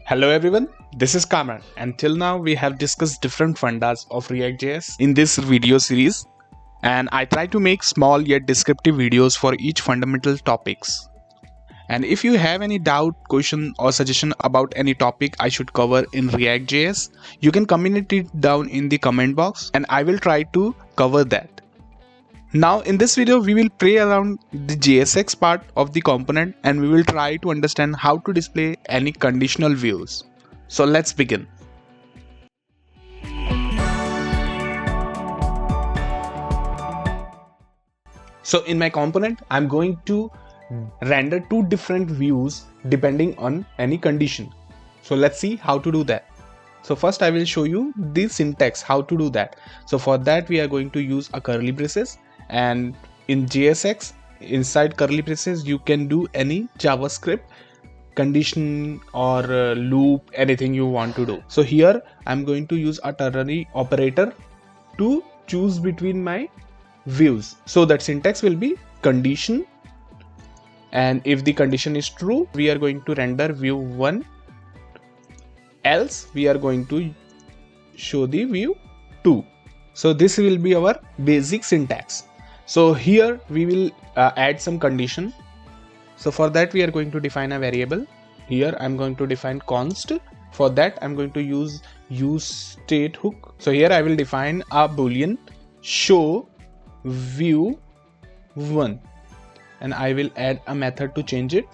Hello everyone, this is Kamran, and till now we have discussed different fundas of React.js in this video series, and I try to make small yet descriptive videos for each fundamental topics. And if you have any doubt, question or suggestion about any topic I should cover in React.js, you can comment it down in the comment box and I will try to cover that. Now in this video we will play around the JSX part of the component and we will try to understand how to display any conditional views. So let's begin. So in my component I'm going to render two different views depending on any condition. So let's see how to do that. So first I will show you the syntax how to do that. So for that we are going to use a curly braces. And in JSX, inside curly braces, you can do any JavaScript condition or loop, anything you want to do. So here I'm going to use a ternary operator to choose between my views. So that syntax will be condition. And if the condition is true, we are going to render view 1. Else, we are going to show the view 2. So this will be our basic syntax. So here we will add some condition. So for that we are going to define a variable. Here I'm going to define const. For that I'm going to use state hook. So here I will define a boolean show view 1 and I will add a method to change it.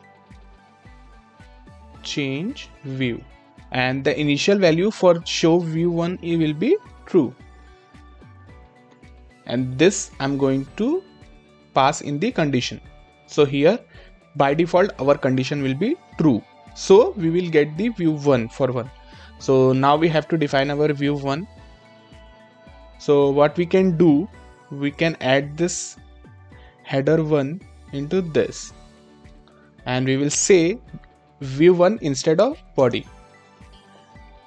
Change view, and the initial value for show view 1 will be true. And this I'm going to pass in the condition. So here by default our condition will be true. So we will get the view 1 for 1. So now we have to define our view 1. So what we can do, we can add this header 1 into this. And we will say view 1 instead of body.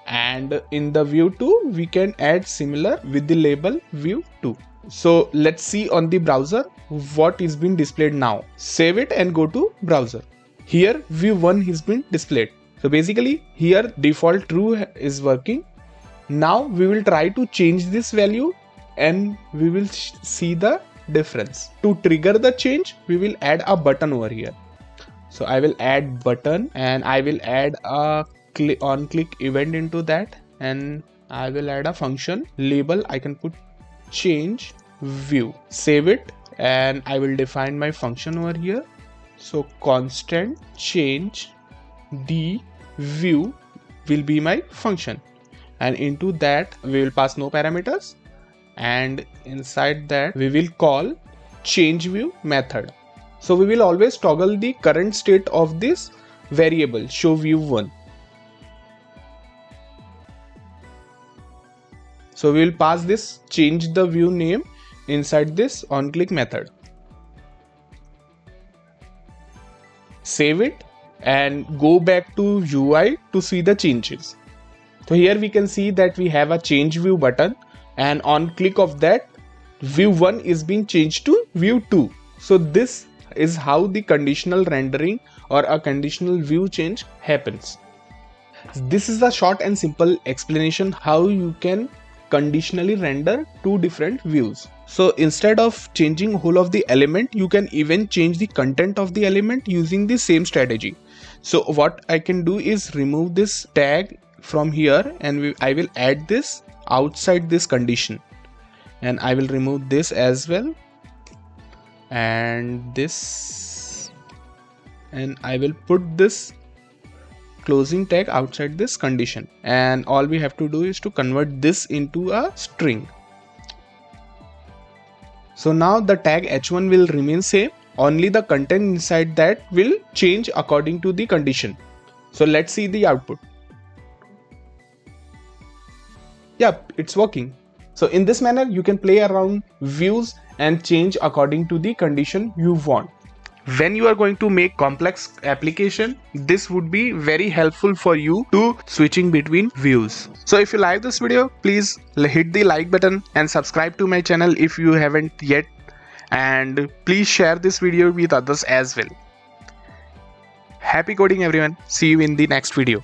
And in the view 2 we can add similar with the label view 2. So let's see on the browser what is being displayed now. Save it and go to browser. Here view 1 has been displayed. So basically here default true is working. Now we will try to change this value and we will see the difference. To trigger the change, we will add a button over here. So I will add button and I will add a on click event into that, and I will add a function label. I can put change view. Save it and I will define my function over here. So constant change d view will be my function, and into that we will pass no parameters, and inside that we will call change view method. So we will always toggle the current state of this variable show view 1. So we will pass this change the view name inside this on click method. Save it and go back to UI to see the changes. So here we can see that we have a change view button, and on click of that view 1 is being changed to view 2. So this is how the conditional rendering or a conditional view change happens. This is a short and simple explanation how you can conditionally render two different views. So instead of changing whole of the element, you can even change the content of the element using the same strategy. So what I can do is remove this tag from here, and I will add this outside this condition, and I will remove this as well, and this, and I will put this closing tag outside this condition, and all we have to do is to convert this into a string. So now the tag h1 will remain same, only the content inside that will change according to the condition. So let's see the output. Yep, it's working. So in this manner you can play around views and change according to the condition you want. When you are going to make complex application, this would be very helpful for you to switching between views. So if you like this video, please hit the like button and subscribe to my channel if you haven't yet, and please share this video with others as well. Happy coding everyone. See you in the next video.